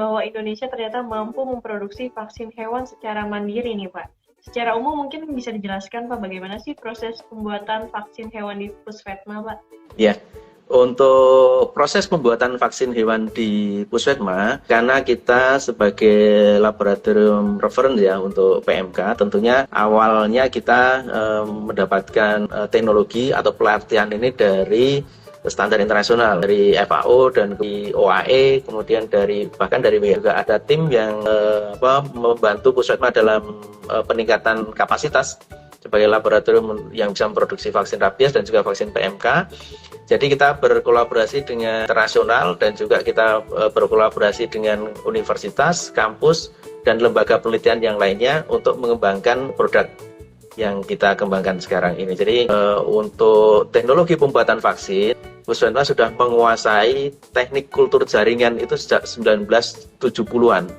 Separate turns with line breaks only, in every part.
bahwa Indonesia ternyata mampu memproduksi vaksin hewan secara mandiri nih Pak. Secara umum mungkin bisa dijelaskan Pak bagaimana sih proses pembuatan vaksin hewan di Pusvetma Pak?
Ya, untuk proses pembuatan vaksin hewan di Pusvetma, karena kita sebagai laboratorium reference ya untuk PMK, tentunya awalnya kita mendapatkan teknologi atau pelatihan ini dari standar internasional, dari FAO dan di OAE, kemudian bahkan dari WHO. Juga ada tim yang membantu Pusvetma dalam peningkatan kapasitas sebagai laboratorium yang bisa memproduksi vaksin rabies dan juga vaksin PMK. Jadi kita berkolaborasi dengan internasional dan juga kita berkolaborasi dengan universitas, kampus, dan lembaga penelitian yang lainnya untuk mengembangkan produk yang kita kembangkan sekarang ini. Jadi untuk teknologi pembuatan vaksin, Pusvetma sudah menguasai teknik kultur jaringan itu sejak 1970-an,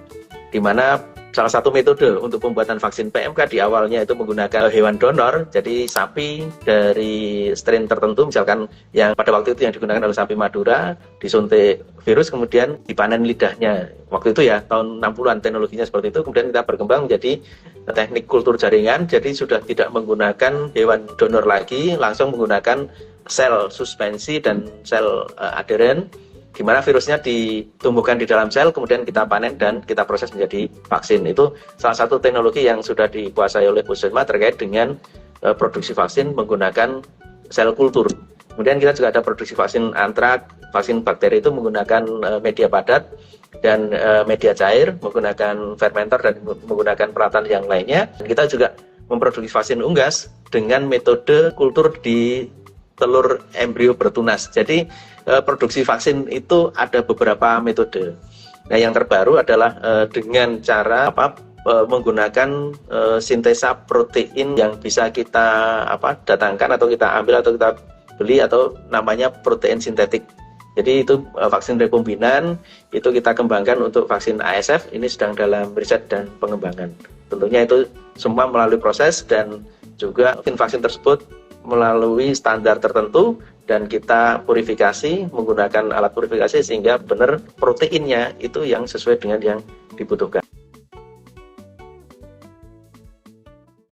di mana salah satu metode untuk pembuatan vaksin PMK di awalnya itu menggunakan hewan donor, jadi sapi dari strain tertentu, misalkan yang pada waktu itu yang digunakan adalah sapi Madura, disuntik virus, kemudian dipanen lidahnya. Waktu itu ya, tahun 60-an teknologinya seperti itu, kemudian kita berkembang menjadi teknik kultur jaringan, jadi sudah tidak menggunakan hewan donor lagi, langsung menggunakan sel suspensi dan sel aderen, di mana virusnya ditumbuhkan di dalam sel, kemudian kita panen dan kita proses menjadi vaksin. Itu salah satu teknologi yang sudah dikuasai oleh Pusvetma terkait dengan produksi vaksin menggunakan sel kultur. Kemudian kita juga ada produksi vaksin antrak, vaksin bakteri itu menggunakan media padat dan media cair, menggunakan fermenter dan menggunakan peralatan yang lainnya. Dan kita juga memproduksi vaksin unggas dengan metode kultur di telur embrio bertunas. Jadi produksi vaksin itu ada beberapa metode. Nah, yang terbaru adalah dengan cara menggunakan sintesa protein yang bisa kita datangkan atau kita ambil atau kita beli, atau namanya protein sintetik. Jadi itu vaksin rekombinan itu kita kembangkan untuk vaksin ASF, ini sedang dalam riset dan pengembangan. Tentunya itu semua melalui proses dan juga vaksin tersebut melalui standar tertentu dan kita purifikasi menggunakan alat purifikasi sehingga benar proteinnya itu yang sesuai dengan yang dibutuhkan.